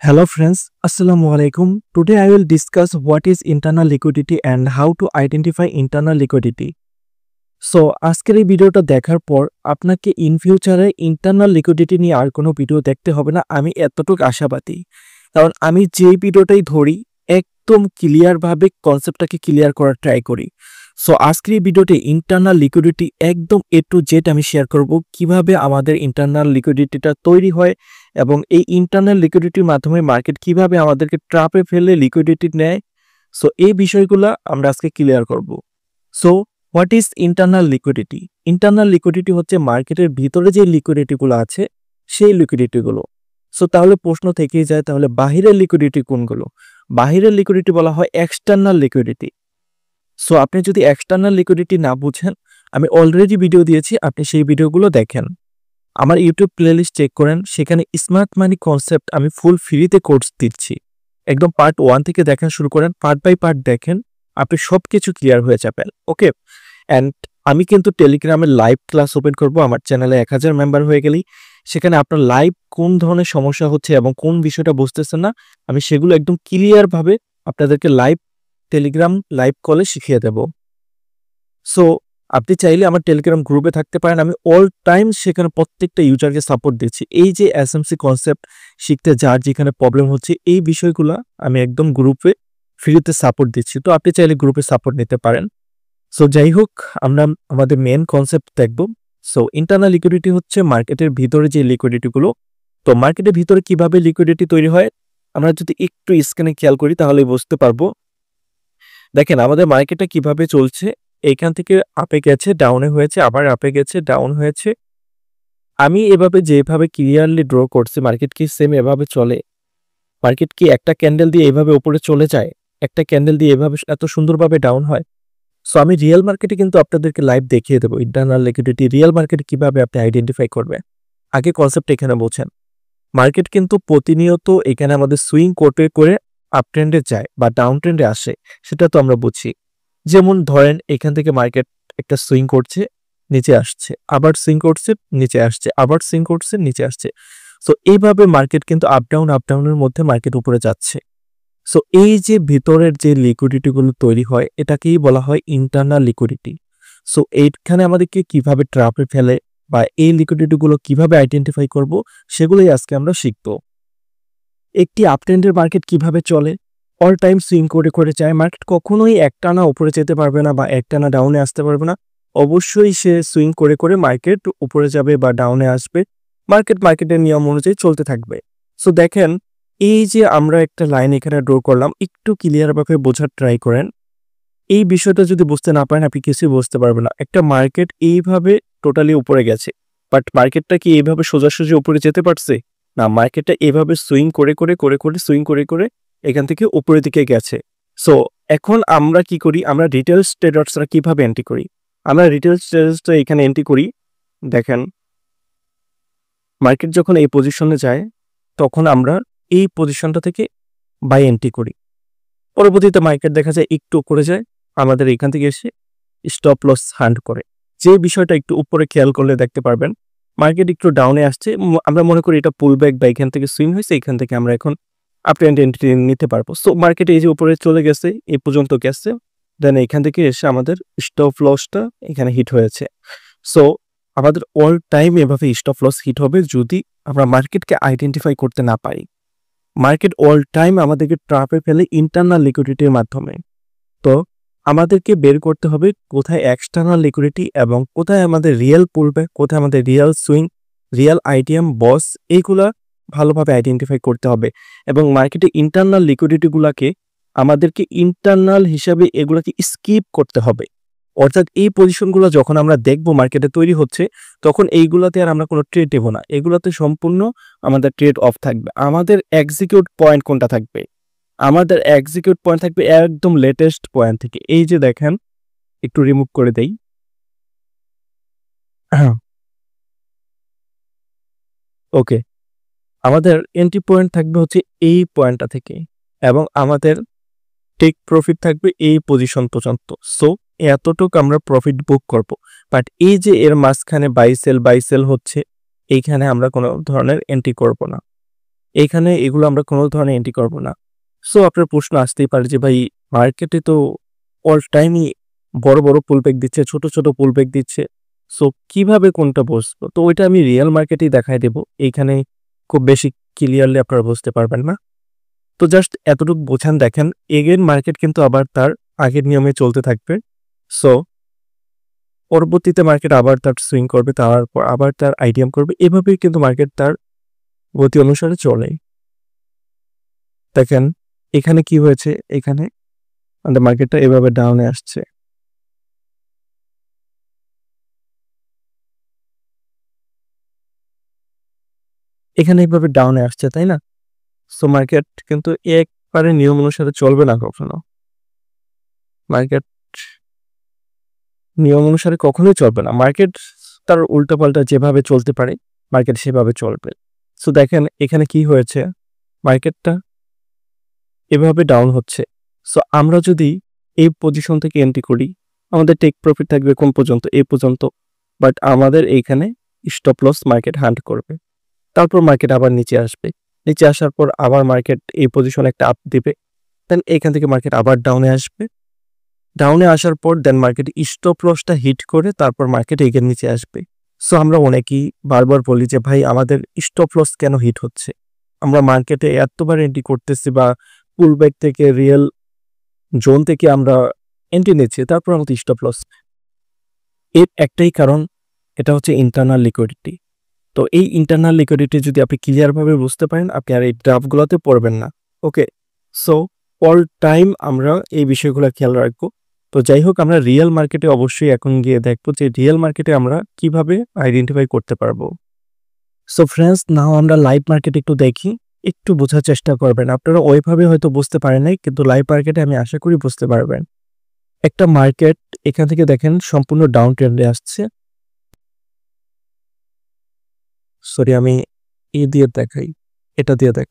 Hello friends, Assalamu alaikum. Today I will discuss what is internal liquidity and how to identify internal liquidity. So আজকের এই ভিডিওটা দেখার পর আপনাকে in ফিউচারে ইন্টারনাল লিকুইডিটি নিয়ে আর কোনো ভিডিও দেখতে হবে না, আমি এতটুকু আশাবাদী। কারণ আমি যেই ভিডিওটাই ধরি একদম ক্লিয়ারভাবে কনসেপ্টটাকে ক্লিয়ার করার ট্রাই করি। সো আজকের এই ভিডিওতে ইন্টারনাল লিকুইডিটি একদম এ টু জেড আমি শেয়ার করব, কিভাবে আমাদের ইন্টারনাল লিকুইডিটিটা তৈরি হয় এবং এই ইন্টারনাল লিকুইডিটির মাধ্যমে মার্কেট কিভাবে আমাদেরকে ট্র্যাপে ফেলে লিকুইডিটি নেয়। সো এই বিষয়গুলো আমরা আজকে ক্লিয়ার করব। So what is internal liquidity? Internal liquidity হচ্ছে মার্কেটের ভিতরে যে লিকুইডিটিগুলো আছে সেই লিকুইডিটিগুলো। সো তাহলে প্রশ্ন থেকেই যায়, তাহলে বাহিরের লিকুইডিটি কোনগুলো? বাহিরের লিকুইডিটি বলা হয় এক্সটার্নাল লিকুইডিটি। সো আপনি যদি এক্সটার্নাল লিকুইডিটি না বুঝেন, আমি অলরেডি ভিডিও দিয়েছি, আপনি সেই ভিডিওগুলো দেখেন। আমার ইউটিউব প্লেলিস্ট চেক করেন, সেখানে স্মার্ট মানি কনসেপ্ট আমি ফুল ফ্রিতে কোর্স দিচ্ছি। একদম পার্ট 1 থেকে দেখা শুরু করেন, পার্ট বাই পার্ট দেখেন, আপনি সবকিছু ক্লিয়ার হয়ে যাবেন। ওকে, অ্যান্ড আমি কিন্তু টেলিগ্রামে লাইভ ক্লাস ওপেন করব আমার চ্যানেলে 1000 মেম্বার হয়ে গেলেই। সেখানে আপনার লাইভ কোন ধরনের সমস্যা হচ্ছে এবং কোন বিষয়টা বুঝতেছেন না, আমি সেগুলো একদম ক্লিয়ারভাবে আপনাদেরকে টেলিগ্রাম লাইভ কলে শিখিয়ে দেব। সো আপনি চাইলে আমার টেলিগ্রাম গ্রুপে থাকতে পারেন, আমি অল টাইম সেখানে প্রত্যেকটা ইউজারকে সাপোর্ট দিচ্ছি। এই যে এসএমসি কনসেপ্ট শিখতে যার যেখানে প্রবলেম হচ্ছে, এই বিষয়গুলো আমি একদম গ্রুপে ফ্রিতে সাপোর্ট দিচ্ছি, তো আপনি চাইলে গ্রুপে সাপোর্ট নিতে পারেন। সো যাই হোক, আমরা আমাদের মেন কনসেপ্ট দেখব। সো ইন্টারনাল লিকুইডিটি হচ্ছে মার্কেটের ভিতরে যে লিকুইডিটিগুলো। তো মার্কেটের ভিতরে কিভাবে লিকুইডিটি তৈরি হয় আমরা যদি একটু স্ক্রিনে খেয়াল করি তাহলে বুঝতে পারবো। দেখেন আমাদের মার্কেটটা কিভাবে চলছে, এইখান থেকে আপে গেছে, ডাউনে হয়েছে, আবার আপে গেছে, ডাউন হয়েছে। আমি এভাবে যেভাবে ক্লিয়ারলি ড্র করছি, মার্কেট কি সেম এভাবে চলে? মার্কেট কি একটা ক্যান্ডেল দিয়ে এভাবে উপরে চলে যায়? একটা ক্যান্ডেল দিয়ে এভাবে এত সুন্দরভাবে ডাউন হয়? সো আমি রিয়েল মার্কেটে কিন্তু আপনাদেরকে লাইভ দেখিয়ে দেবো ইন্টারনাল লিকুইডিটি রিয়েল মার্কেটে কিভাবে আপনি আইডেন্টিফাই করবে। আগে কনসেপ্ট এখানে বোঝেন। মার্কেট কিন্তু প্রতিনিয়ত এখানে আমাদের সুইং কোর্টে করে আপ ট্রেন্ডে যায় বা ডাউন ট্রেন্ডে আসে, সেটা তো আমরা বুঝি। যেমন ধরেন এখান থেকে মার্কেট একটা সুইং করছে, নিচে আসছে, আবার সুইং করছে, নিচে আসছে, আবার সুইং করছে, নিচে আসছে। সো এইভাবে মার্কেট কিন্তু আপ ডাউনের মধ্যে মার্কেট উপরে যাচ্ছে। সো এই যে ভিতরের যে লিকুইডিটিগুলো তৈরি হয় এটাকেই বলা হয় ইন্টারনাল লিকুইডিটি। সো এইখানে আমাদেরকে কিভাবে ট্র্যাপে ফেলে বা এই লিকুইডিটিগুলো কিভাবে আইডেন্টিফাই করব সেগুলোই আজকে আমরা শিখব। একটি আপ ট্রেন্ডের মার্কেট কিভাবে চলে? অল টাইম সুইং করে করে যায়, মার্কেট কখনোই একটানা উপরে যেতে পারবে না বা একটানা ডাউনে আসতে পারবে না। অবশ্যই সে সুইং করে করে মার্কেট উপরে যাবে বা ডাউনে আসবে। মার্কেটের নিয়ম অনুযায়ী চলতে থাকবে। সো দেখেন এই যে আমরা একটা লাইন এখানে ড্র করলাম, একটু ক্লিয়ারভাবে বোঝার ট্রাই করেন। এই বিষয়টা যদি বুঝতে না পারেন আপনি কিছুই বুঝতে পারবেন না। একটা মার্কেট এইভাবে টোটালি উপরে গেছে, বাট মার্কেটটা কি এইভাবে সোজাসুজি উপরে যেতে পারছে না, মার্কেটটা এইভাবে সুইং করে করে করে করে সুইং করে করে এখান থেকে উপরের দিকে গেছে। সো এখন আমরা কি করি, আমরা রিটেল ট্রেডার্সরা কিভাবে এন্ট্রি করি? আমরা রিটেল ট্রেডার্সরা এখানে এন্ট্রি করি। দেখেন মার্কেট যখন এই পজিশনে যায় তখন আমরা এই পজিশনটা থেকে বাই এন্ট্রি করি। পরবর্তীতে মার্কেট দেখা যায় একটু উপরে যায়, আমাদের এখান থেকে এসে স্টপ লস হান্ট করে। যে বিষয়টা একটু উপরে খেয়াল করলে দেখতে পারবেন, মার্কেট একটু ডাউনে আসছে, আমরা মনে করি এটা পুল ব্যাক বা এখান থেকে সুইং হয়েছে, এখান থেকে আমরা এখন আপ ট্রেন্ড এন্ট্রি নিতে পারবো। সো মার্কেট এই যে উপরে চলে গেছে, এই পর্যন্ত গেছে, দেন এখান থেকে এসে আমাদের স্টপ লসটা এখানে হিট হয়েছে। সো আমাদের অল টাইম এভাবে স্টপ লস হিট হবে যদি আমরা মার্কেটকে আইডেন্টিফাই করতে না পারি। মার্কেট অল টাইম আমাদেরকে ট্র্যাপে ফেলে ইন্টারনাল লিকুইডিটির মাধ্যমে। তো আমাদেরকে বের করতে হবে কোথায় এক্সটার্নাল লিকুইডিটি এবং কোথায় আমাদের রিয়েল পুলব্যাক, কোথায় আমাদের রিয়েল সুইং, রিয়েল আইটিএম বস, এইগুলা ভালোভাবে আইডেন্টিফাই করতে হবে। এবং মার্কেটে ইন্টারনাল লিকুইডিটিগুলোকে আমাদেরকে ইন্টারনাল হিসাবে এগুলাকে স্কিপ করতে হবে। অর্থাৎ এই পজিশনগুলো যখন আমরা দেখব মার্কেটে তৈরি হচ্ছে, তখন এইগুলাতে আর আমরা কোনো ট্রেড দেবো না, এগুলাতে সম্পূর্ণ আমাদের ট্রেড অফ থাকবে। আমাদের এক্সিকিউট পয়েন্ট কোনটা থাকবে? আমাদের এক্সিকিউট পয়েন্ট থাকবে একদম লেটেস্ট পয়েন্ট থেকে। এই যে দেখেন, একটু রিমুভ করে দেই। ওকে, আমাদের এন্ট্রি পয়েন্ট থাকবে হচ্ছে এই পয়েন্টটা থেকে এবং আমাদের টেক প্রফিট থাকবে এই পজিশন পর্যন্ত। সো এতটুকু আমরা প্রফিট বুক করব। বাট এই যে এর মাঝখানে বাই সেল হচ্ছে, এইখানে আমরা কোনো ধরনের এন্ট্রি করব না। এখানে এগুলো আমরা কোনো ধরনের এন্ট্রি করব না। সো আপনার প্রশ্ন আসতেই পারে যে ভাই মার্কেটে তো অল টাইমই বড় বড় পুল ব্যাক দিচ্ছে, ছোট ছোট পুল ব্যাক দিচ্ছে। সো কিভাবে কোনটা বুঝবো? তো ওইটা আমি রিয়েল মার্কেটেই দেখায় দেব। এইখানে খুব বেশি ক্লিয়ারলি আপনারা বুঝতে পারবেন না। তো জাস্ট এতটুকু বোঝান দেখেন, এগেইন মার্কেট কিন্তু আবার তার আগের নিয়মে চলতে থাকবে। সো পরবর্তীতে মার্কেট আবার তার সুইং করবে, তারপর আবার তার আইডিয়াম করবে। এভাবেই কিন্তু মার্কেট তার গতি অনুসারে চলে। দেখেন এখানে কি হয়েছে, এখানে আমাদের মার্কেটটা এভাবে ডাউনে আসছে। এখানে এইভাবে ডাউনে আসছে, তাই না? সো মার্কেট কিন্তু একবারে নিয়ম অনুসারে চলবে না কখনো। মার্কেট নিয়ম অনুসারে কখনোই চলবে না। মার্কেট তার উল্টাপাল্টা যেভাবে চলতে পারে মার্কেট সেভাবে চলবে। সো দেখেন এখানে কি হয়েছে, মার্কেটটা এভাবে ডাউন হচ্ছে। সো আমরা যদি এই পজিশন থেকে এন্ট্রি করি, আমাদের টেক প্রফিট থাকবে কোন পর্যন্ত? এই পর্যন্ত। বাট আমাদের এইখানে স্টপ লস মার্কেট হান্ট করবে। তারপর মার্কেট আবার নিচে আসবে। নিচে আসার পর আবার মার্কেট এই পজিশনে একটা আপ দিবে। দেন এখান থেকে মার্কেট আবার ডাউনে আসবে। ডাউনে আসার পর দেন মার্কেট স্টপ লসটা হিট করে তারপর মার্কেট এগের নিচে আসবে। সো আমরা অনেকেই বারবার বলি যে ভাই আমাদের স্টপ লস কেন হিট হচ্ছে? আমরা মার্কেটে এতবার এন্ট্রি করতেছি বা পুল ব্যাক থেকে রিয়েল জোন থেকে আমরা এন্ট্রি নিচ্ছি, তারপর আমাদের স্টপ লস। এর একটাই কারণ, এটা হচ্ছে ইন্টারনাল লিকুইডিটি। তো এই ইন্টারনাল লিকুইডিটি যদি আপনি ক্লিয়ারভাবে বুঝতে পারেন, আপনি আর এই গ্রাফগুলোতে পড়বেন না। ওকে, সো অল টাইম আমরা এই বিষয়গুলো খেয়াল রাখবো। তো যাই হোক, আমরা রিয়েল মার্কেটে অবশ্যই এখন গিয়ে দেখবো যে রিয়েল মার্কেটে আমরা কিভাবে আইডেন্টিফাই করতে পারবো। সো ফ্রেন্ডস, নাও আমরা লাইভ মার্কেট একটু দেখি, একটু বোঝার চেষ্টা করবেন। আপনারা ওইভাবে হয়তো বুঝতে পারেন নাই, কিন্তু লাইভ মার্কেটে আমি আশা করি বুঝতে পারবেন। একটা মার্কেট এখান থেকে দেখেন সম্পূর্ণ ডাউন ট্রেন্ডে আসছে। সরি, আমি দিয়ে দেখাই, এটা দিয়ে দেখ।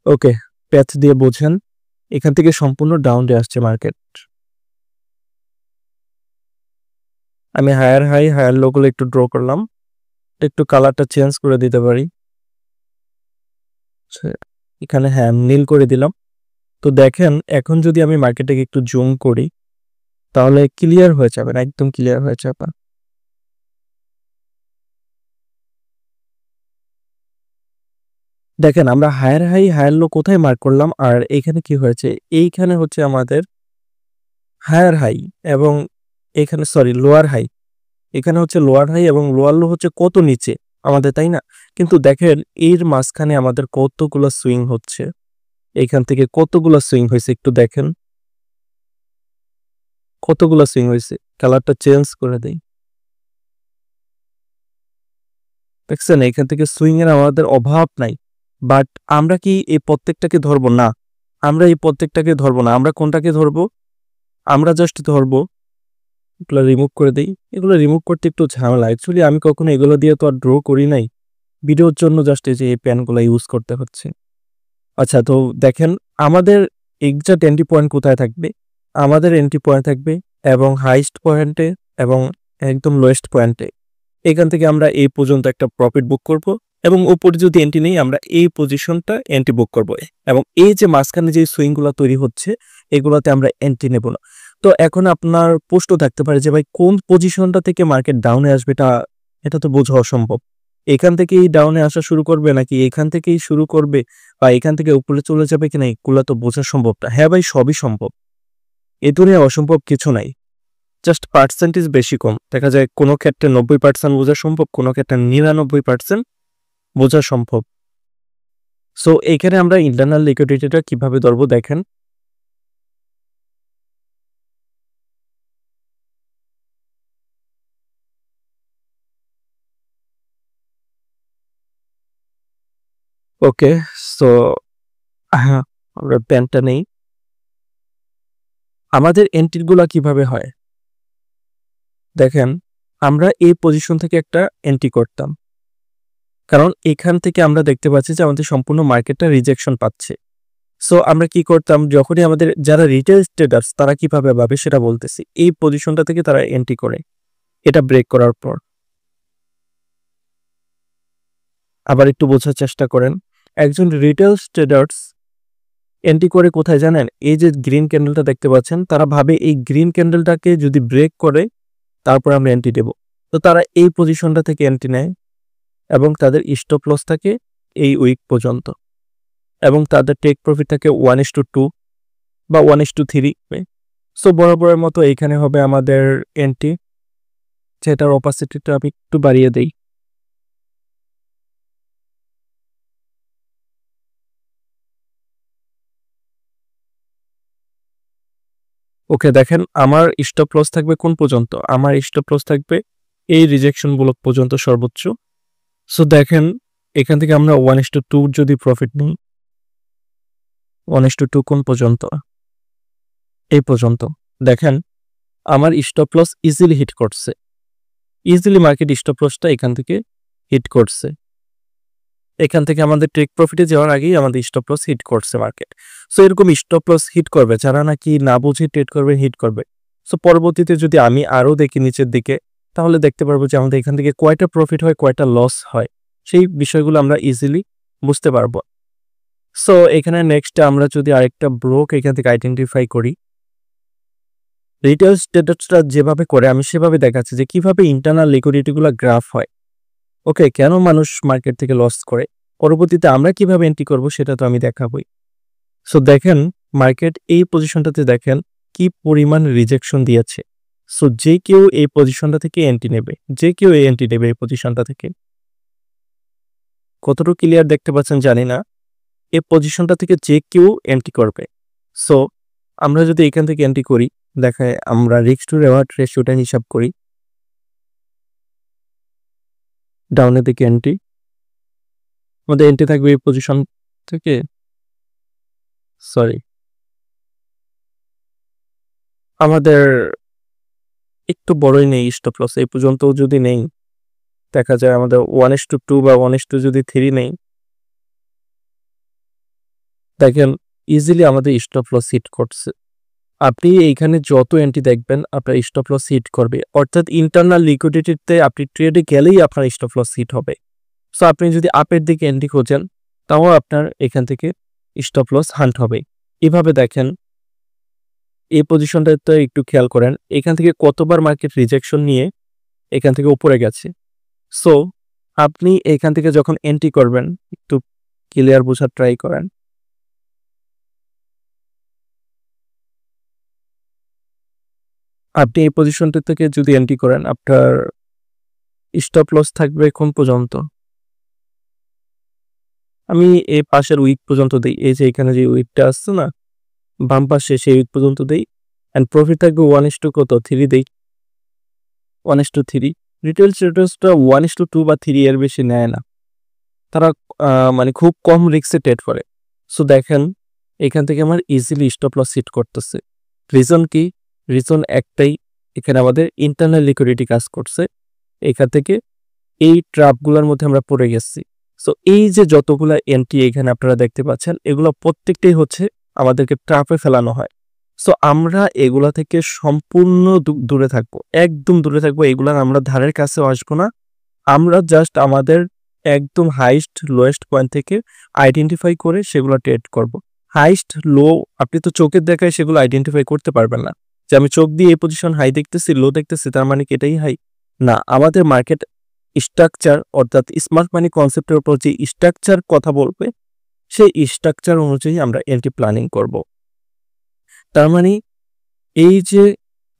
ওকে, প্যাচ দিয়ে বোঝেন, এখান থেকে সম্পূর্ণ ডাউনে আসছে মার্কেট। আমি হায়ার হাই হায়ার লো গুলো একটু ড্র করলাম, একটু কালারটা চেঞ্জ করে দিতে পারি। এখানে হ্যাঁ নীল করে দিলাম। তো দেখেন এখন যদি আমি মার্কেটটাকে একটু জুম করি তাহলে ক্লিয়ার হয়ে যাবে না, একদম ক্লিয়ার হয়ে যাবে। দেখেন আমরা হায়ার হাই হায়ার লো কোথায় মার্ক করলাম, আর এইখানে কি হয়েছে, এইখানে হচ্ছে আমাদের হায়ার হাই এবং এখানে সরি লোয়ার হাই, এখানে হচ্ছে লোয়ার হাই এবং লোয়ার লো হচ্ছে কত নিচে আমাদের, তাই না? কিন্তু দেখেন এর মাঝখানে আমাদের কতগুলো সুইং হচ্ছে, এখান থেকে কতগুলো সুইং হয়েছে একটু দেখেন, কতগুলো সুইং হয়েছে। কালারটা চেঞ্জ করে দেই, দেখছেন এখান থেকে সুইং এর আমাদের অভাব নাই। বাট আমরা কি এই প্রত্যেকটাকে ধরবো না? আমরা এই প্রত্যেকটাকে ধরবো না, আমরা কোনটাকে ধরবো? আমরা জাস্ট ধরবো, এগুলো রিমুভ করে দেই। এগুলো রিমুভ করতে একটু ঝামেলা, অ্যাকচুয়ালি আমি কখনো এগুলো দিয়ে তো আর ড্র করি নাই, ভিডিওর জন্য জাস্ট এই যে এই প্যানগুলো ইউজ করতে হচ্ছে। আচ্ছা, তো দেখেন আমাদের এক্সাক্ট এন্ট্রি পয়েন্ট কোথায় থাকবে? আমাদের এন্ট্রি পয়েন্ট থাকবে এবং হাইস্ট পয়েন্টে এবং একদম লোয়েস্ট পয়েন্টে। এখান থেকে আমরা এই পর্যন্ত একটা প্রফিট বুক করব এবং উপরে যদি এন্ট্রি নেই আমরা এই পজিশনটা এন্ট্রি বুক করব, এবং এই যে মাঝখানে যে সুইংগুলো তৈরি হচ্ছে এগুলোতে আমরা এন্ট্রি নেব না। তো এখন আপনার প্রশ্ন থাকতে পারে যে ভাই কোন পজিশনটা থেকে মার্কেট ডাউনে আসবে, এটা তো বোঝা অসম্ভব। এখান থেকেই ডাউনে আসা শুরু করবে নাকি এখান থেকেই শুরু করবে বা এখান থেকে উপরে চলে যাবে কিনা, এগুলো তো বোঝা সম্ভব না। হ্যাঁ ভাই, সবই সম্ভব, এ দুনিয়ায় অসম্ভব কিছু নাই, জাস্ট পার্সেন্টেজ বেশি কম। দেখা যায় কোনো ক্ষেত্রে 90% বোঝা সম্ভব, কোনো ক্ষেত্রে 99% বোঝা সম্ভব। সো এখানে আমরা ইন্টারনাল লিকুইডিটিটা কিভাবে ধরবো দেখেন। ওকে, সো আমরা প্যানটা নেই। আমাদের এন্ট্রিগুলা কিভাবে হয় দেখেন, আমরা এই পজিশন থেকে একটা এন্ট্রি করতাম, কারণ এখান থেকে আমরা দেখতে পাচ্ছি যে আমাদের সম্পূর্ণ মার্কেটটা রিজেকশন পাচ্ছে। সো আমরা কি করতাম, যখনই আমাদের যারা রিটেল ট্রেডার্স তারা কিভাবে ভাবে সেটা বলতেছি, এই পজিশনটা থেকে তারা এন্ট্রি করে, এটা ব্রেক করার পর আবার একটু বোঝার চেষ্টা করেন। একজন রিটেল ট্রেডার্স এন্ট্রি করে কোথায় জানেন? এই যে গ্রিন ক্যান্ডেলটা দেখতে পাচ্ছেন, তারা ভাবে এই গ্রিন ক্যান্ডেলটাকে যদি ব্রেক করে তারপর আমরা এন্ট্রি দেব। তো তারা এই পজিশনটা থেকে এন্ট্রি নেয় এবং তাদের স্টপ লস থাকে এই উইক পর্যন্ত, এবং তাদের টেক প্রফিট থাকে 1:2 বা 1:3। সো বরাবরের মতো এইখানে হবে আমাদের এন্ট্রি, যেটার অপাসিটিটা আমি একটু বাড়িয়ে দেই। ওকে, দেখেন আমার স্টপ লস থাকবে কোন পর্যন্ত? আমার স্টপ লস থাকবে এই রিজেকশন ব্লক পর্যন্ত সর্বোচ্চ। সো দেখেন এখান থেকে আমরা 1:2 যদি প্রফিট নিই, 1:2 কোন পর্যন্ত? এই পর্যন্ত। দেখেন আমার স্টপ লস ইজিলি হিট করছে, ইজিলি মার্কেট স্টপ লসটা এখান থেকে হিট করছে। এখান থেকে আমাদের টেক প্রফিটে যাওয়ার আগেই আমাদের স্টপ লস হিট করছে মার্কেট। সো এরকম স্টপ লস হিট করবে, যারা নাকি না বুঝে ট্রেড করবে হিট করবে। সো পরবর্তীতে যদি আমি আরও দেখি নিচের দিকে, তাহলে দেখতে পারবো যে আমাদের এখান থেকে কয়টা প্রফিট হয়, কয়টা লস হয়, সেই বিষয়গুলো আমরা ইজিলি বুঝতে পারবো। সো এখানে নেক্সট আমরা যদি আরেকটা ব্লক এখান থেকে আইডেন্টিফাই করি, রিটেল ট্রেডার্সরা যেভাবে করে আমি সেভাবে দেখাচ্ছি যে কিভাবে ইন্টারনাল লিকুইডিটিগুলো গ্রাফ হয়। ওকে, কেন মানুষ মার্কেট থেকে লস করে, পরবর্তীতে আমরা কিভাবে এন্ট্রি করব সেটা তো আমি দেখাবই। সো দেখেন মার্কেট এই পজিশনটাতে দেখেন কি পরিমাণ রিজেকশন দিয়েছে। সো যে কেউ এই পজিশনটা থেকে এন্ট্রি নেবে, যে কেউ এই এন্ট্রি নেবে এই পজিশনটা থেকে। কতটুকু ক্লিয়ার দেখতে পাচ্ছেন জানি না, এই পজিশনটা থেকে যে কেউ এন্ট্রি করবে। সো আমরা যদি এখান থেকে এন্ট্রি করি, দেখায় আমরা রিস্ক টু রিওয়ার্ড রেশিওটা হিসাব করি, ডাউনের দিকে এন্ট্রি, আমাদের এন্ট্রি থাকবে এই পজিশন থেকে, সরি আমাদের একটু বড়ই নেই স্টপ লস, এই পর্যন্ত যদি নেই, দেখা যায় আমাদের 1:2 বা 1:2 যদি 3 নেই, দেখেন ইজিলি আমাদের স্টপ লস হিট করছে। আপনি এইখানে যত এন্ট্রি দেখবেন আপনার স্টপ লস হিট করবে, অর্থাৎ ইন্টারনাল লিকুইডিটিতে আপনি ট্রেডে গেলেই আপনার স্টপ লস হিট হবে। সো আপনি যদি আপের দিকে এন্ট্রি খোঁজেন, তাও আপনার এখান থেকে স্টপ লস হান্ট হবে। এভাবে দেখেন এই পজিশনটাতে একটু খেয়াল করেন, এখান থেকে কতবার মার্কেট রিজেকশন নিয়ে এখান থেকে উপরে গেছে। সো আপনি এখান থেকে যখন এন্ট্রি করবেন একটু ক্লিয়ার বোঝার ট্রাই করেন। আপনি এই পজিশনটা থেকে যদি এন্ট্রি করেন, আপনার স্টপ লস থাকবে কোন পর্যন্ত? আমি এই পাশের উইক পর্যন্ত দিই, এই যে এখানে যে উইকটা আসছে না বাম পাশে, সেই উইক পর্যন্ত দিই। অ্যান্ড প্রফিট থাকবে 1:2 কত 3 দিই, 1:3। রিটেল ট্রেডার্সটা 1:2 বা 3 এর বেশি নেয় না, তারা মানে খুব কম রিস্কে ট্রেড করে। সো দেখেন এখান থেকে আমার ইজিলি স্টপ লস হিট করতেছে। রিজন কি? রিজন একটাই, এখানে আমাদের ইন্টারনাল লিকুইডিটি কাজ করছে, এখান থেকে এই ট্র্যাপগুলোর মধ্যে আমরা পড়ে গেছি। সো এই যে যতগুলা এন্ট্রি এখানে আপনারা দেখতে পাচ্ছেন, এগুলো প্রত্যেকটাই হচ্ছে আমাদেরকে ট্র্যাপে ফেলানো হয়। সো আমরা এগুলা থেকে সম্পূর্ণ দূরে থাকবো, একদম দূরে থাকবো, এগুলার আমরা ধারের কাছেও আসবো না। আমরা জাস্ট আমাদের একদম হাইস্ট লোয়েস্ট পয়েন্ট থেকে আইডেন্টিফাই করে সেগুলো ট্রেড করব। হাইস্ট লো আপনি তো চোখের দেখায় সেগুলো আইডেন্টিফাই করতে পারবেন না, যে আমি চোখ দিয়ে এই পজিশন হাই দেখতেছি লো দেখতেছি তার মানে কি এটাই হাই? না, আমাদের মার্কেট স্ট্রাকচার অর্থাৎ স্মার্ট মানি কনসেপ্টের উপর যে স্ট্রাকচার কথা বলবে, সেই স্ট্রাকচার অনুযায়ী আমরা এন্ট্রি প্ল্যানিং করব। তার মানে এই যে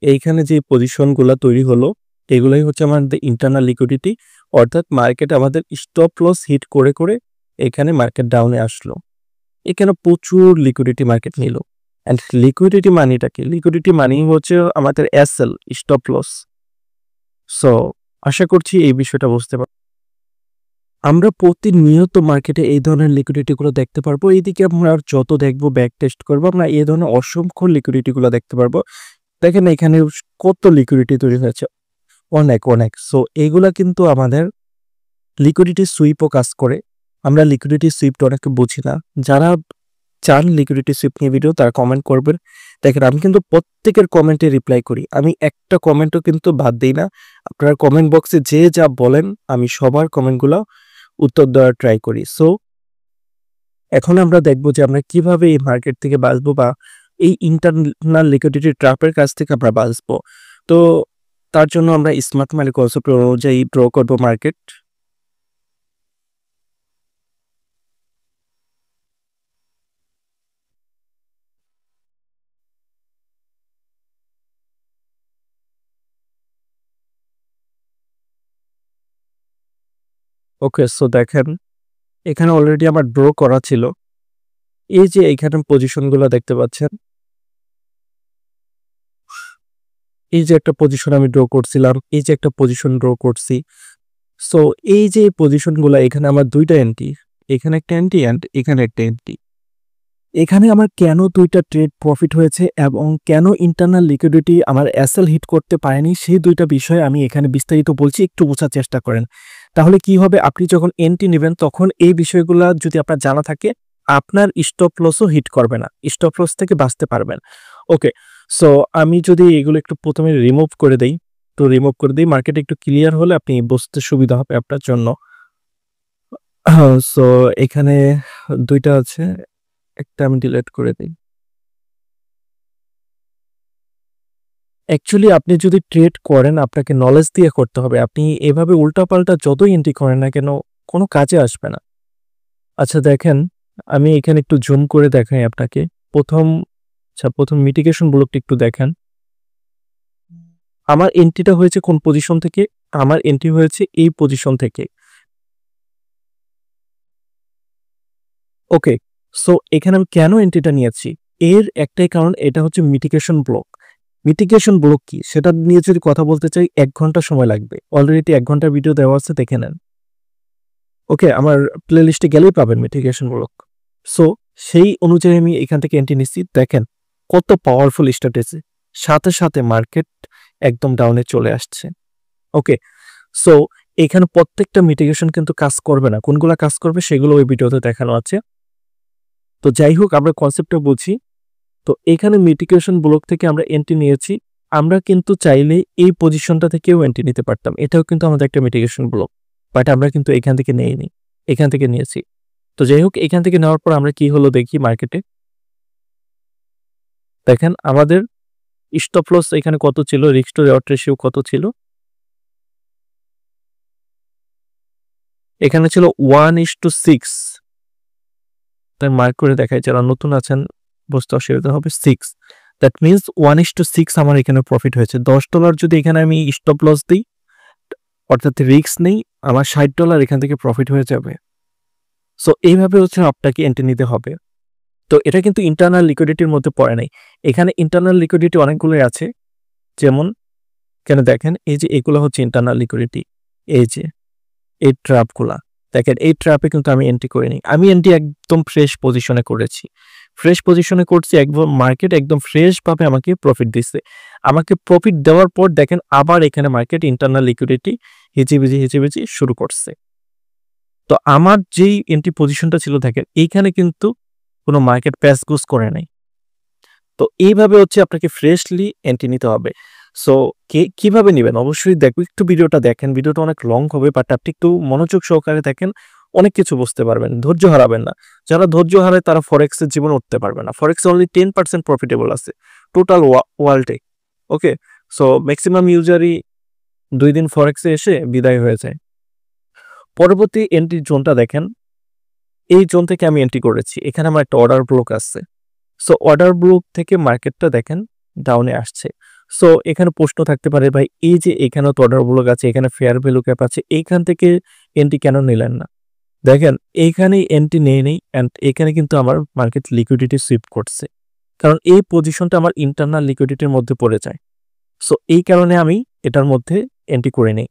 এইখানে যে পজিশনগুলো তৈরি হলো, এগুলাই হচ্ছে আমাদের ইন্টারনাল লিকুইডিটি, অর্থাৎ মার্কেট আমাদের স্টপ লস হিট করে করে এখানে মার্কেট ডাউনে আসলো। এখানে প্রচুর লিকুইডিটি মার্কেট নিল। অ্যান্ড লিকুইডিটি মানিটা কি? লিকুইডিটি মানি হচ্ছে আমাদের এসএল, স্টপ লস। সো আশা করছি এই বিষয়টা বুঝতে পারব। আমরা প্রতিনিয়ত মার্কেটে এই ধরনের লিকুইডিটিগুলো দেখতে পারবো। এইদিকে আমরা যত দেখবো ব্যাক টেস্ট করবো, আমরা এই ধরনের অসংখ্য লিকুইডিটিগুলো দেখতে পারবো। দেখেন এখানে কত লিকুইডিটি তৈরি হয়েছে, অনেক অনেক। সো এইগুলা কিন্তু আমাদের লিকুইডিটি সুইপও কাজ করে। আমরা লিকুইডিটি সুইপটা অনেকে বুঝি না, যারা চান লিকুইডিটি সুইপ নিয়ে ভিডিও তারা কমেন্ট করবেন। দেখেন আমি কিন্তু প্রত্যেকের কমেন্টে রিপ্লাই করি, আমি একটা কমেন্টও কিন্তু বাদ দিই না। আপনারা কমেন্ট বক্সে যে যা বলেন আমি সবার কমেন্টগুলো উত্তর দেওয়ার ট্রাই করি। সো এখন আমরা দেখব যে আমরা কিভাবে এই মার্কেট থেকে বাঁচবো বা এই ইন্টারনাল লিকুইডিটি ট্র্যাপের কাছ থেকে আমরা বাঁচবো। তো তার জন্য আমরা স্মার্ট মানি কনসেপ্ট অনুযায়ী ড্র করব মার্কেট। ওকে, সো দেখেন এখানে অলরেডি আমার ড্র করা ছিল। এই যে এইখানে পজিশনগুলো দেখতে পাচ্ছেন, এই যে একটা পজিশন আমি ড্র করছিলাম, এই যে একটা পজিশন ড্র করছি। সো এই যে পজিশনগুলো, এখানে আমার দুইটা এন্ট্রি, এখানে একটা এন্ট্রি অ্যান্ড এখানে একটা এন্ট্রি। এখানে আমার কেন দুইটা ট্রেড প্রফিট হয়েছে এবং কেন ইন্টারনাল লিকুইডিটি আমার এসএল হিট করতে পারেনি, সেই দুইটা বিষয় আমি এখানে বিস্তারিত বলছি, একটু বোঝার চেষ্টা করেন। তাহলে কি হবে, আপনি যখন এন্ট্রি নেবেন তখন এই বিষয়গুলো যদি আপনার জানা থাকে, আপনার স্টপ লসও হিট করবে না, স্টপ লস থেকে বাঁচতে পারবেন। ওকে, সো আমি যদি এগুলো একটু প্রথমে রিমুভ করে দেই, তো রিমুভ করে দিই, মার্কেট একটু ক্লিয়ার হলে আপনি বুঝতে সুবিধা হবে আপনার জন্য। সো এখানে দুইটা আছে, একটা আমি ডিলিট করে দিই। অ্যাকচুয়ালি আপনি যদি ট্রেড করেন আপনাকে নলেজ দিয়ে করতে হবে। আপনি এভাবে উল্টাপাল্টা যতই এন্ট্রি করেন না কেন, কোনো কাজে আসবে না। আচ্ছা দেখেন, আমি এখানে একটু জুম করে দেখাই আপনাকে। প্রথম মিটিগেশন ব্লকটা একটু দেখেন। আমার এন্ট্রিটা হয়েছে কোন পজিশন থেকে? আমার এন্ট্রি হয়েছে এই পজিশন থেকে। ওকে, সো এখানে আমি কেন এন্ট্রিটা নিয়েছি? এর একটাই কারণ, এটা হচ্ছে মিটিগেশন ব্লক। মিটিগেশন ব্লক কি সেটা নিয়ে যদি কথা বলতে চাই 1 ঘন্টা সময় লাগবে। অলরেডি 1 ঘন্টার ভিডিও দেওয়া আছে, দেখে নেন। ওকে, আমার প্লে লিস্টে গেলেই পাবেন মিটিগেশন ব্লক। সো সেই অনুযায়ী আমি এখান থেকে এন্ট্রি নিচ্ছি। দেখেন কত পাওয়ারফুল স্ট্র্যাটেজি, সাথে সাথে মার্কেট একদম ডাউনে চলে আসছে। ওকে, সো এখানে প্রত্যেকটা মিটিগেশন কিন্তু কাজ করবে না, কোনগুলা কাজ করবে সেগুলো ওই ভিডিওতে দেখানো আছে। তো যাই হোক, আমরা কনসেপ্টটা বুঝি। তো এখানে মিটিগেশন ব্লক থেকে আমরা এন্ট্রি নিয়েছি। আমরা কিন্তু চাইলে এই পজিশনটা থেকেও এন্ট্রি নিতে পারতাম, এটাও কিন্তু আমাদের একটা মিটিগেশন ব্লক, বাট আমরা কিন্তু এখান থেকে নেইনি, এখান থেকে নিয়েছি। তো যাই হোক, এখান থেকে নেওয়ার পর আমরা কি হলো দেখি মার্কেটে। দেখেন আমাদের স্টপ লস এখানে কত ছিল, রিস্ক টু রিওয়ার্ড রেশিও কত ছিল, এখানে ছিল 1:6। তাই মার্ক করে দেখাই, যারা নতুন আছেন বুঝতে অসুবিধা হবে। 6, দ্যাট মিনস 1:6 আমার এখানে প্রফিট হয়েছে। $10 যদি এখানে আমি স্টপ লস দিই, অর্থাৎ রিস্ক নেই, আমার $60 এখান থেকে প্রফিট হয়ে যাবে। সো এইভাবে হচ্ছে আপনাকে এন্ট্রি নিতে হবে। তো এটা কিন্তু ইন্টারনাল লিকুইডিটির মধ্যে পড়ে নাই। এখানে ইন্টারনাল লিকুইডিটি অনেকগুলোই আছে, যেমন কেন দেখেন এই যে এগুলো হচ্ছে ইন্টারনাল লিকুইডিটি। এই যে এই ট্র্যাপগুলা দেখেন, এই ট্র্যাপে কিন্তু আমি এন্ট্রি করিনি, আমি এন্ট্রি একদম ফ্রেশ পজিশনে করেছি। ফ্রেশ পজিশনে করছি, একদম মার্কেট একদম ফ্রেশ ভাবে আমাকে প্রফিট দিচ্ছে। আমাকে প্রফিট দেওয়ার পর দেখেন আবার এখানে মার্কেট ইন্টারনাল লিকুইডিটি হিজিবিজি শুরু করছে। তো আমার যেই এন্ট্রি পজিশনটা ছিল দেখেন, এইখানে কিন্তু কোনো মার্কেট প্যাস গুজ করে নাই। তো এইভাবে হচ্ছে আপনাকে ফ্রেশলি এন্ট্রি নিতে হবে। সো কিভাবে নেবেন অবশ্যই দেখবো, একটু ভিডিওটা দেখেন, ভিডিওটা অনেক লং হবে, বাট আপনি একটু মনোযোগ সহকারে দেখেন, অনেক কিছু বুঝতে পারবেন, ধৈর্য হারাবেন না। যারা ধৈর্য হারায় তারা ফরেক্সের জীবন উঠতে পারবে না। ফরেক্স অনলি 10% প্রফিটেবল আছে টোটাল ওয়ার্ল্ডে। ওকে, সো ম্যাক্সিমাম ইউজারই 2 দিন ফরেক্সে এসে বিদায় হয়ে যায়। পরবর্তী এন্ট্রি জোনটা দেখেন, এই জোন থেকে আমি এন্ট্রি করেছি, এখানে আমার একটা অর্ডার ব্লক আছে। সো অর্ডার ব্লক থেকে মার্কেটটা দেখেন ডাউনে আসছে। সো এখানে প্রশ্ন থাকতে পারে, ভাই এই যে এখানে তো অর্ডার ব্লক আছে, এখানে ফেয়ার ভ্যালু ক্যাপ আছে, এইখান থেকে এন্ট্রি কেন নিলেন না? দেখেন এইখানেই এন্ট্রি নেই অ্যান্ড এখানে কিন্তু আমার মার্কেট লিকুইডিটি সুইপ করছে, কারণ এই পজিশনটা আমার ইন্টারনাল লিকুইডিটির মধ্যে পড়ে যায়। সো এই কারণে আমি এটার মধ্যে এন্ট্রি করে নেই।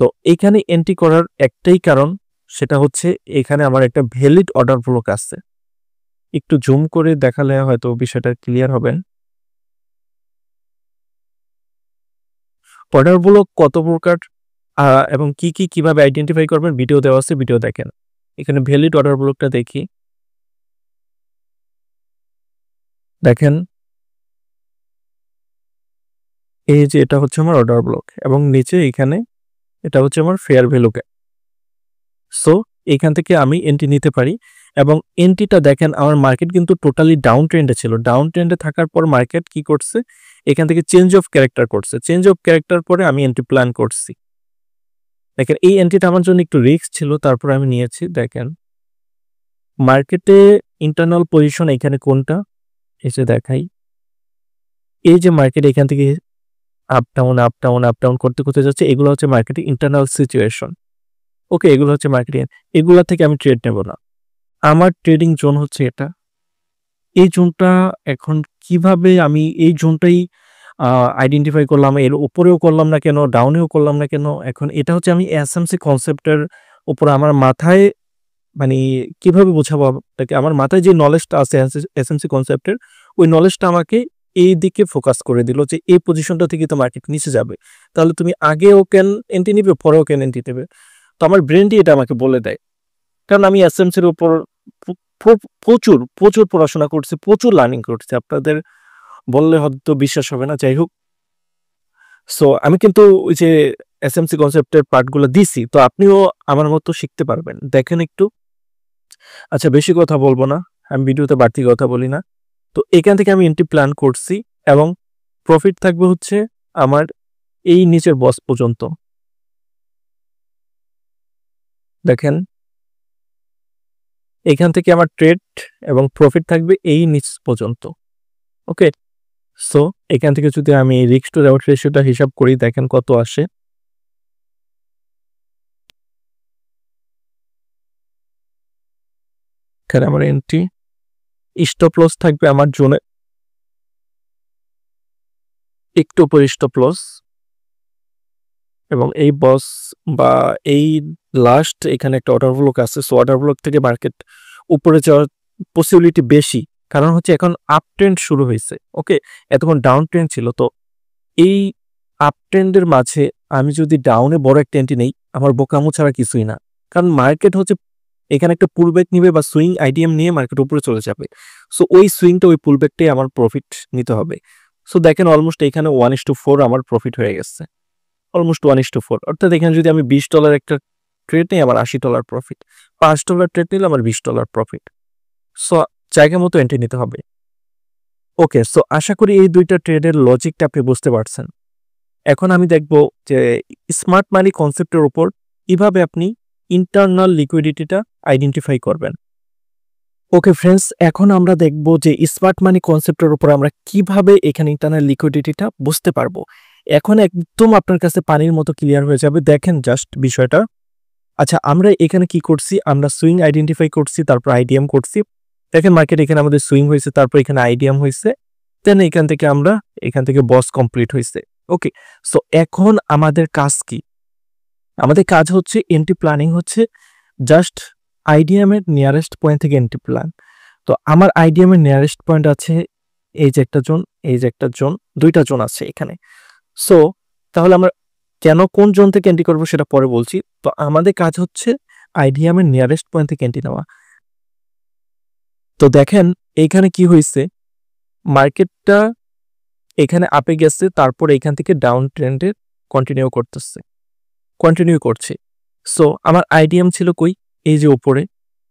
তো এইখানে এন্ট্রি করার একটাই কারণ, সেটা হচ্ছে এখানে আমার একটা ভ্যালিড অর্ডার ব্লক আছে। একটু জুম করে দেখালে হয়তো বিষয়টা ক্লিয়ার হবে। অর্ডার ব্লক কত প্রকার এবং কিভাবে আইডেন্টিফাই করবেন ভিডিও দেওয়া আছে, ভিডিও দেখেন। এখানে ভ্যালিড অর্ডার ব্লকটা দেখি, দেখেন এই যে এটা হচ্ছে আমার অর্ডার ব্লক এবং নিচে এখানে এটা হচ্ছে আমার ফেয়ার ভ্যালু ক্যাপ। সো এখান থেকে আমি এন্ট্রি নিতে পারি। এবং এন্ট্রিটা দেখেন আমার মার্কেট কিন্তু টোটালি ডাউন ট্রেন্ডে ছিল। ডাউন ট্রেন্ডে থাকার পর মার্কেট কি করছে, এখান থেকে চেঞ্জ অফ ক্যারেক্টার করছে। চেঞ্জ অফ ক্যারেক্টার পরে আমি এন্ট্রি প্ল্যান করছি। দেখেন এই এন্ট্রিটা আমার জন্য একটু রিস্ক ছিল, তারপর আমি নিয়েছি। দেখেন মার্কেটে ইন্টারনাল পজিশন এখানে কোনটা এসে দেখাই। এই যে মার্কেট এখান থেকে up down up down up down করতে করতে যাচ্ছে, এগুলো হচ্ছে মার্কেটে ইন্টারনাল সিচুয়েশন। ওকে, এগুলো হচ্ছে মার্কেটিং, এগুলা থেকে আমি ট্রেড নেব না। আমার ট্রেডিং জোন হচ্ছে এটা। এই জোনটা এখন কিভাবে আমি এই জোনটাই আইডেন্টিফাই করলাম, এর উপরেও করলাম না কেন, ডাউনেও করলাম না কেন, এখন এটা হচ্ছে আমি এসএমসি কনসেপ্টের উপর আমার মাথায় মানে কিভাবে বোঝাবো আপনাকে, আমার মাথায় যে নলেজটা আছে এসএমসি কনসেপ্টের, ওই নলেজটা আমাকে এই দিকে ফোকাস করে দিল যে এই পজিশনটা থেকে তো মার্কেট নিচে যাবে, তাহলে তুমি আগেও কেন এন্ট্রি নিবে, পরেও কেন এন্ট্রি দেবে। তো আমার ব্রেনটি এটা আমাকে বলে দেয়, কারণ আমি এসএমসির উপর প্রচুর প্রচুর পড়াশোনা করছি, প্রচুর লার্নিং করছি। আপনাদের বললে হয়তো বিশ্বাস হবে না, যাই হোক। সো আমি কিন্তু ওই যে এসএমসি কনসেপ্টের পার্টগুলো দিছি, তো আপনিও আমার মতো শিখতে পারবেন। দেখেন একটু। আচ্ছা, বেশি কথা বলবো না, আমি ভিডিওতে বাড়তি কথা বলি না। তো এখান থেকে আমি এন্ট্রি প্ল্যান করছি এবং প্রফিট থাকবে হচ্ছে আমার এই নিচের বস পর্যন্ত। দেখেন এখান থেকে আমার ট্রেড এবং প্রফিট থাকবে এই নিচ পর্যন্ত। ওকে, সো এখান থেকে যদি আমি রিস্ক টু রেওয়ার্ড রেশিওটা হিসাব করি, দেখেন কত আসে। এখানে আমার এন্ট্রি স্টপ লস থাকবে আমার জোনে একটু উপর স্টপ লস, এবং এই বস বা এই লাস্ট এখানে একটা অর্ডার ব্লক আছে। সো অর্ডার ব্লক থেকে মার্কেট উপরে যাওয়ার পসিবিলিটি বেশি, কারণ হচ্ছে এখন আপ ট্রেন্ড শুরু হয়েছে। ওকে, এতক্ষণ ডাউন ট্রেন্ড ছিল। তো এই আপ ট্রেন্ডের মাঝে আমি যদি ডাউনে বড় একটা এন্ট্রি নেই, আমার বোকামো ছাড়া কিছুই না। কারণ মার্কেট হচ্ছে এখানে একটা পুলব্যাক নিবে বা সুইং আইডিএম নিয়ে মার্কেট উপরে চলে যাবে। সো ওই সুইংটা, ওই পুলব্যাকটাই আমার প্রফিট নিতে হবে। সো দেখেন অলমোস্ট এখানে 1:4 আমার প্রফিট হয়ে গেছে, অলমোস্ট 1:4। অর্থাৎ এখানে যদি আমি $20 একটা ট্রেড নিই, আমার $80 প্রফিট। $5 ট্রেড নিলে আমার $20 প্রফিট। সো জায়গা মতো এন্ট্রি নিতে হবে। ওকে, সো আশা করি এই দুইটা ট্রেডের লজিকটা আপনি বুঝতে পারছেন। এখন আমি দেখব যে স্মার্ট মানি কনসেপ্টের উপর কিভাবে আপনি ইন্টারনাল লিকুইডিটিটা আইডেন্টিফাই করবেন। ওকে ফ্রেন্ডস, এখন আমরা দেখব যে স্মার্ট মানি কনসেপ্টের উপর আমরা কিভাবে এখানে ইন্টারনাল লিকুইডিটিটা বুঝতে পারবো। এখন একদম আপনার কাছে পানির মতো ক্লিয়ার হয়ে যাবে। দেখেন জাস্ট বিষয়টা। আচ্ছা, আমরা এখানে কি করছি, আমরা সুইং আইডেন্টিফাই করছি, তারপর আইডিএম করছি। দেখেন মার্কেট এখানে আমাদের সুইং হয়েছে, তারপর এখানে আইডিএম হয়েছে, দেন এখান থেকে বস কমপ্লিট হয়েছে। ওকে, সো এখন আমাদের কাজ কি? আমাদের কাজ হচ্ছে এন্ট্রি প্ল্যানিং, হচ্ছে জাস্ট আইডিএম এর নিয়ারেস্ট পয়েন্ট থেকে এন্ট্রি প্ল্যান। তো আমার আইডিএম এর নিয়ারেস্ট পয়েন্ট আছে এই যে একটা জোন, এই যে একটা জোন, দুইটা জোন আছে এখানে। সো তাহলে আমরা কেন কোন জোন থেকে এন্ট্রি করবো সেটা পরে বলছি। তো আমাদের কাজ হচ্ছে আইডিএম এর নিয়ারেস্ট পয়েন্ট থেকে এন্ট্রি নেওয়া। তো দেখেন এইখানে কি হয়েছে, মার্কেটটা এখানে আপে গেছে, তারপর এখান থেকে ডাউন ট্রেন্ডে কন্টিনিউ করছে। সো আমার আইডিএম ছিল কই, এই যে উপরে।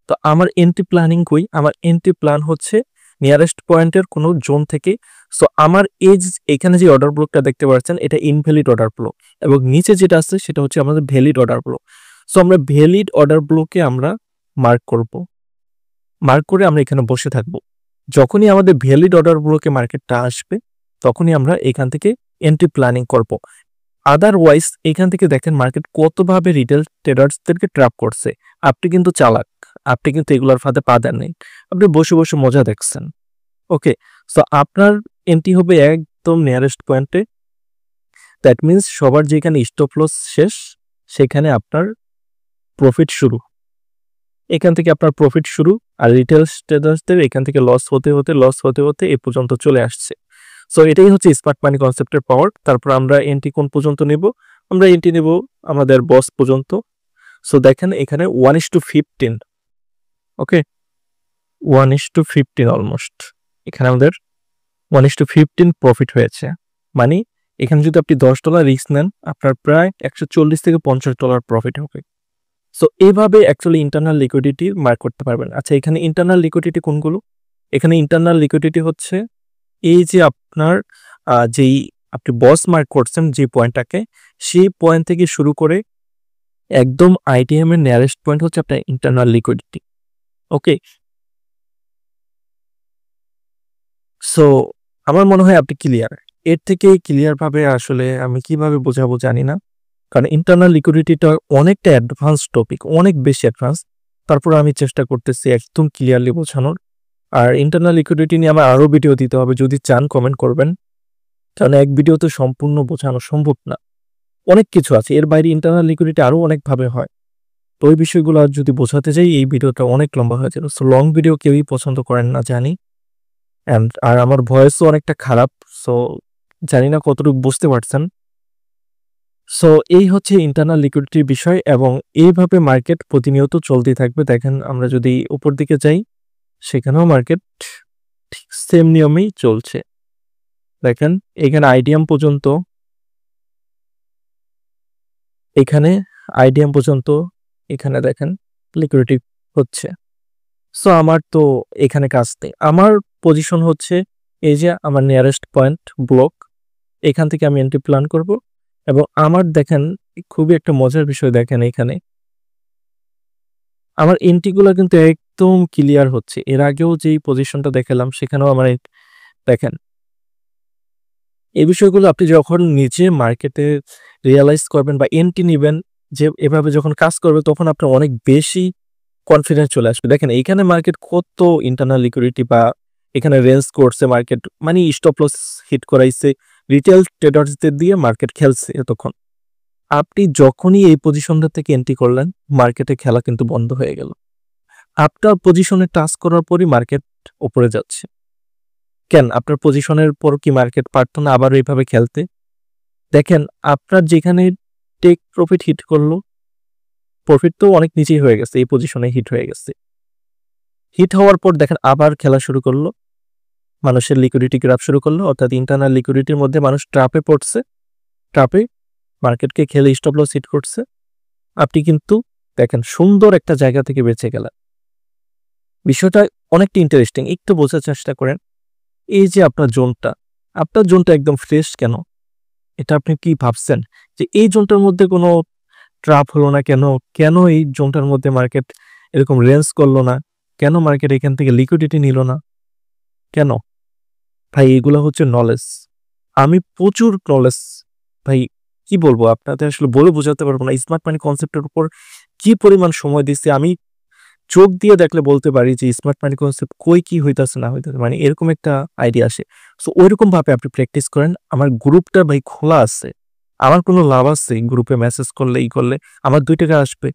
তো আমার এন্ট্রি প্ল্যানিং কই, আমার এন্ট্রি প্ল্যান হচ্ছে নিয়ারেস্ট পয়েন্টের কোনো জোন থেকে। সো আমার এখানে যে অর্ডার ব্লকটা দেখতে পাচ্ছেন, এটা ইনভ্যালিড অর্ডার ব্লক, এবং নিচে যেটা আছে সেটা হচ্ছে আমাদের ভ্যালিড অর্ডার ব্লক। সো আমরা ভ্যালিড অর্ডার ব্লকে আমরা মার্ক করে আমরা এখানে বসে থাকব। যখনই আমাদের ভ্যালিড অর্ডার ব্লকে মার্কেটটা আসবে, তখনই আমরা এখান থেকে এন্ট্রি প্ল্যানিং করব। আদারওয়াইজ এখান থেকে দেখেন মার্কেট কতভাবে রিটেল ট্রেডার্সদেরকে ট্র্যাপ করছে। আপনি কিন্তু চালাক, আপনি কিন্তু এগুলোর ফাঁদে পা দেন নাই, আপনি বসে বসে মজা দেখছেন। ওকে, সো আপনার এন্ট্রি হবে একদম নিয়ারেস্ট পয়েন্টে। দ্যাট মিনস সবার যেখানে স্টপ লস শেষ, সেখানে আপনার প্রফিট শুরু। এখান থেকে আপনার প্রফিট শুরু, আর রিটেল ট্রেডার্সদের এখান থেকে লস হতে হতে এ পর্যন্ত চলে আসছে। সো এটাই হচ্ছে স্মার্ট মানি কনসেপ্টের পাওয়ার। তারপর আমরা এন্ট্রি কোন পর্যন্ত নেব, আমরা এন্ট্রি নেব আমাদের বস পর্যন্ত। সো দেখেন এখানে 1:15। ওকে, 1:15 অলমোস্ট। এখানে আমাদের 1:15 প্রফিট হয়েছে। মানে এখানে যদি আপনি $10 রিস্ক নেন, আপনার প্রায় $140 থেকে $50 প্রফিট হবে। সো এইভাবে অ্যাকচুয়ালি ইন্টারনাল লিকুইডিটি মার্ক করতে পারবেন। আচ্ছা, এখানে ইন্টারনাল লিকুইডিটি কোনগুলো? এখানে ইন্টারনাল লিকুইডিটি হচ্ছে এই যে আপনার যেই আপনি বস মার্ক করছেন যে পয়েন্টটাকে, সেই পয়েন্ট থেকে শুরু করে একদম আইটিএম এর নিয়ারেস্ট পয়েন্ট হচ্ছে আপনার ইন্টারনাল লিকুইডিটি। ওকে, সো আমার মনে হয় আপনি ক্লিয়ার। এর থেকে ক্লিয়ার ভাবে আসলে আমি কিভাবে বোঝাবো জানি না, কারণ ইন্টারনাল লিকুইডিটিটা অনেকটা অ্যাডভান্স টপিক, অনেক বেশি অ্যাডভান্স। তারপর আমি চেষ্টা করতেছি একদম ক্লিয়ারলি বোঝানোর। আর ইন্টারনাল লিকুইডিটি নিয়ে আমার আরও ভিডিও দিতে হবে, যদি চান কমেন্ট করবেন, কারণ এক ভিডিওতে সম্পূর্ণ বোঝানো সম্ভব না। অনেক কিছু আছে, এর বাইরে ইন্টারনাল লিকুইডিটি আরও অনেকভাবে হয়। তো ওই বিষয়গুলো আর যদি বোঝাতে যাই এই ভিডিওটা অনেক লম্বা হয়ে যাবে। সো লং ভিডিও কেউই পছন্দ করেন না জানি, আর আমার ভয়েসও অনেকটা খারাপ। সো জানি না কতটুকু বুঝতে পারছেন। সো এই হচ্ছে ইন্টারনাল লিকুইডিটির বিষয়, এবং এইভাবে মার্কেট প্রতিনিয়ত চলতেই থাকবে। দেখেন আমরা যদি উপর দিকে যাই, সেখানেও মার্কেট ঠিক সেম নিয়মেই চলছে। দেখেন এখানে আইডিএম পর্যন্ত, এখানে আইডিএম পর্যন্ত, এখানে দেখেন লিকুইডিটি হচ্ছে। সো আমার তো এখানে কাজ নেই, আমার পজিশন হচ্ছে এই যে আমার নিয়ারেস্ট পয়েন্ট ব্লক, এখান থেকে আমি এন্ট্রি প্ল্যান করব। এবং আমার দেখেন খুবই একটা মজার বিষয়, দেখেন এখানে আমার এন্ট্রিগুলো কিন্তু একদম ক্লিয়ার হচ্ছে। এর আগেও যেই পজিশনটা দেখালাম সেখানেও আমার দেখেন এই বিষয়গুলো আপনি যখন নিজে মার্কেটে রিয়ালাইজ করবেন বা এন্ট্রি নেবেন, যে এভাবে যখন কাজ করবে, তখন আপনার অনেক বেশি কনফিডেন্স চলে আসবে। দেখেন এইখানে মার্কেট কত ইন্টারনাল লিকুইডিটি বা এখানে রেঞ্জ করছে মার্কেট, মানে স্টপ লস হিট করাইছে, রিটেল ট্রেডার্সদের দিয়ে মার্কেট খেলছে এতক্ষণ। আপনি যখনই এই পজিশনটা থেকে এন্ট্রি করলেন, মার্কেটে খেলা কিন্তু বন্ধ হয়ে গেল। আপনার পজিশনে টাচ করার পরই মার্কেট উপরে যাচ্ছে। কেন আপনার পজিশনের পর কি মার্কেট পারত না আবার এইভাবে খেলতে? দেখেন আপনার যেখানে টেক প্রফিট হিট করলো, প্রফিট তো অনেক নিচেই হয়ে গেছে, এই পজিশনে হিট হয়ে গেছে। হিট হওয়ার পর দেখেন আবার খেলা শুরু করলো, মানুষের লিকুইডিটি গ্রাফ শুরু করলো, অর্থাৎ ইন্টারনাল লিকুইডিটির মধ্যে মানুষ ট্রাপে পড়ছে, ট্রাপে মার্কেটকে খেলে স্টপ লস হিট করছে। আপনি কিন্তু দেখেন সুন্দর একটা জায়গা থেকে বেঁচে গেলেন। বিষয়টা অনেকটা ইন্টারেস্টিং, একটু বোঝার চেষ্টা করেন। এই যে আপনার জোনটা একদম ফ্রেশ কেন? এটা আপনি কি ভাবছেন যে এই জোনটার মধ্যে কোনো ট্রাপ হলো না কেন? কেন এই জোনটার মধ্যে মার্কেট এরকম রেঞ্জ করলো না? কেন মার্কেট এখান থেকে লিকুইডিটি নিল না? কেন? ভাই এগুলো হচ্ছে নলেজ। আমি প্রচুর নলেজ, ভাই কি বলবো আপনাদের, আসলে বলে বোঝাতে পারবো না। স্মার্ট মানি কনসেপ্টের উপর কি পরিমাণ সময় দিচ্ছি আমি, চোখ দিয়ে দেখলে বলতে পারি যে স্মার্ট মানি কনসেপ্ট কই কি হইতাছে না হইতাছে, মানে এরকম একটা আইডিয়া আসে। সো ওইরকম ভাবে আপনি প্র্যাকটিস করেন। আমার গ্রুপটা ভাই খোলা আছে, আমার কোনো লাভ আছে গ্রুপে মেসেজ করলে, করলে আমার 2 টাকা আসবে,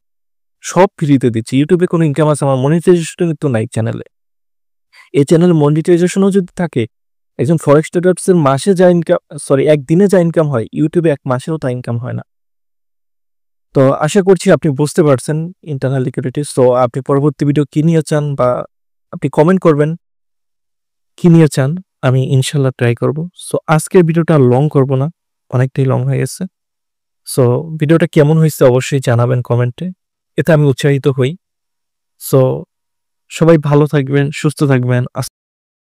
সব ফ্রিতে দিচ্ছি। ইউটিউবে কোনো ইনকাম আছে, আমার মনিটাইজেশন তো নাই চ্যানেলে। এই চ্যানেলে মনিটাইজেশনও যদি থাকে, একজন ফরেক্স ট্রেডার্সের মাসে যা ইনকাম, সরি একদিনে যা ইনকাম হয়, ইউটিউবে 1 মাসেও তা ইনকাম হয় না। তো আশা করছি আপনি বুঝতে পারছেন ইন্টারনাল লিকুইডিটি। সো আপনি পরবর্তী ভিডিও কি নিয়ে চান, বা আপনি কমেন্ট করবেন কি নিয়ে চান, আমি ইনশাল্লাহ ট্রাই করব। সো আজকের ভিডিওটা লং করব না, অনেকটাই লং হয়ে গেছে। সো ভিডিওটা কেমন হয়েছে অবশ্যই জানাবেন কমেন্টে, এতে আমি উৎসাহিত হই। সো সবাই ভালো থাকবেন, সুস্থ থাকবেন।